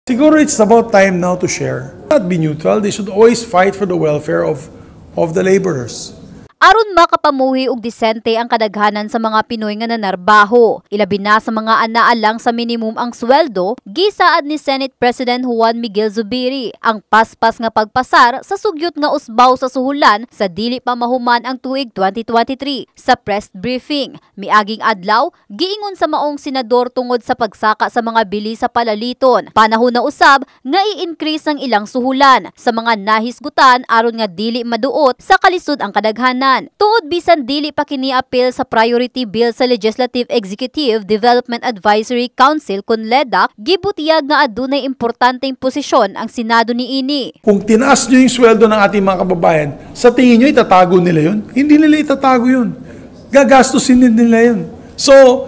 Siguro it's about time now to share. Not be neutral, they should always fight for the welfare of the laborers. Aron makapamuhi og disente ang kadaghanan sa mga Pinoy nga nanarbaho. Ilabi na sa mga anaa lang sa minimum ang sweldo, gisaad ni Senate President Juan Miguel Zubiri ang paspas nga pagpasar sa sugyot nga usbaw sa suhulan sa dili pa mahuman ang tuig 2023. Sa press briefing, miaging adlaw, giingon sa maong senador tungod sa pagsaka sa mga bili sa palaliton. Panahon na usab nga i-increase ang ilang suhulan sa mga nahisgutan aron nga dili maduot sa kalisod ang kadaghanan. Tuod bisan dili pa kini appeal sa priority bill sa Legislative Executive Development Advisory Council kun LEDAC, gibutiyag nga adunay importanteng posisyon ang Senado niini. Kung tinaas nyo yung sweldo ng ating mga kababayan, sa tingin nyo itatago nila yun? Hindi nila itatago yun. Gagastusin din nila yun. So,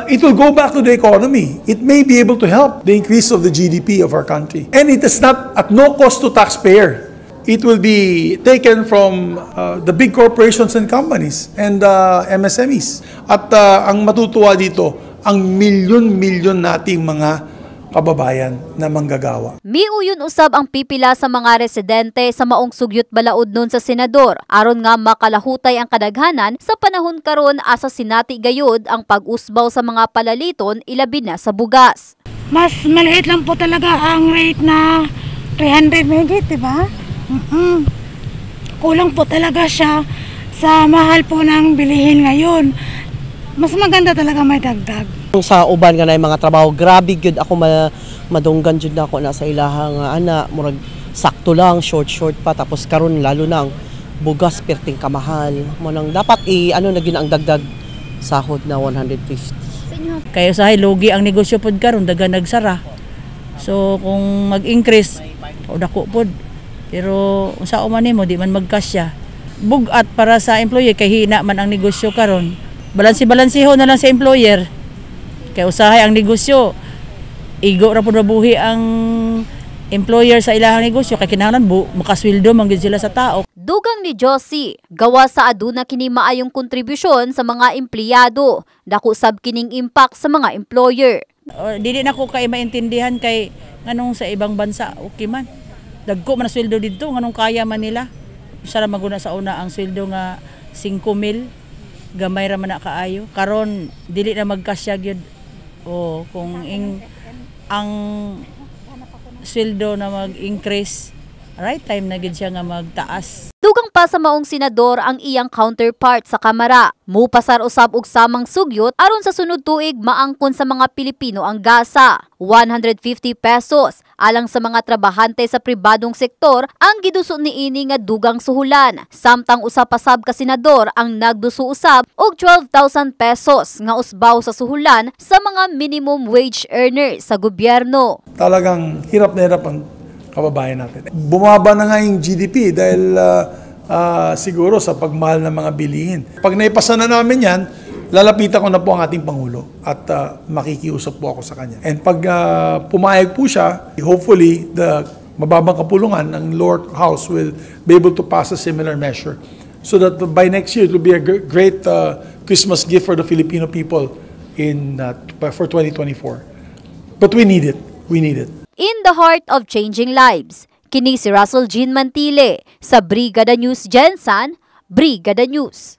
it will go back to the economy. It may be able to help the increase of the GDP of our country. And it is not at no cost to taxpayer. It will be taken from the big corporations and companies and MSMEs. At ang matutuwa dito, ang milyon-milyon nating mga kababayan na manggagawa. Miuyon usab ang pipila sa mga residente sa maong sugyot balaod nun sa senador aron nga makalahutay ang kadaghanan sa panahon karon asa sinati gayud ang pag-usbaw sa mga palaliton ilabi na sa bugas. Mas maliit lang po talaga ang rate na 300 megit, diba? Kulang po talaga siya sa mahal po ng bilihin ngayon. Mas maganda talaga may dagdag. Sa uban nga na mga trabaho, grabe gyud ako madunggan jud na ako na sa ilahang ana, murag sakto lang, short pa, tapos karon lalo nang bugas perting kamahal. Mo nang dapat ano na gyud ang dagdag sahod na 150. Kaya sa lugi ang negosyo pod karon daga nagsara. So kung mag-increase o dako pod. Pero sa uman nimo di man magkasya. Bugat para sa employer kay hina man ang negosyo karon. Balansi-balansiho na lang sa employer. Kay usahay ang negosyo. Igo ra pud mabuhi ang employer sa ilahang negosyo kay kinahanglan makasweldo man gyud sila sa tao. Dugang ni Josie, gawa sa aduna kini maayong kontribusyon sa mga empleyado. Dako sab kining impact sa mga employer. Dili na ko kay maintindihan kay nganong sa ibang bansa okay man. Dagko man sweldo dito nganong kaya man nila. Isa ra maguna sa una ang sweldo nga 5,000. Gamay ra man na kaayo. Karon dili na magkasya gyud. O kung ang sweldo na mag-increase, right time na gyud siya nga magtaas. Dugang pa sa maong senador ang iyang counterpart sa Kamara. Mupasar usab og samang sugyot aron sa sunod tuig maangkon sa mga Pilipino ang gasa. 150 pesos alang sa mga trabahante sa pribadong sektor ang giduso niini nga dugang suhulan. Samtang usa pa sab ka senador ang nagduso usab og 12,000 pesos nga usbaw sa suhulan sa mga minimum wage earner sa gobyerno. Talagang hirap na hirap ang kababayan natin. Bumaba na nga yung GDP dahil siguro sa pagmahal ng mga bilihin. Pag naipasa na namin yan, lalapitan ko na po ang ating Pangulo at makikiusap po ako sa kanya. And pag pumayag po siya, hopefully the mababang kapulungan ng lower house will be able to pass a similar measure so that by next year it will be a great Christmas gift for the Filipino people for 2024. But we need it. We need it. In the heart of changing lives, kini si Russell Jean Mantile sa Brigada News Gensan, Brigada News.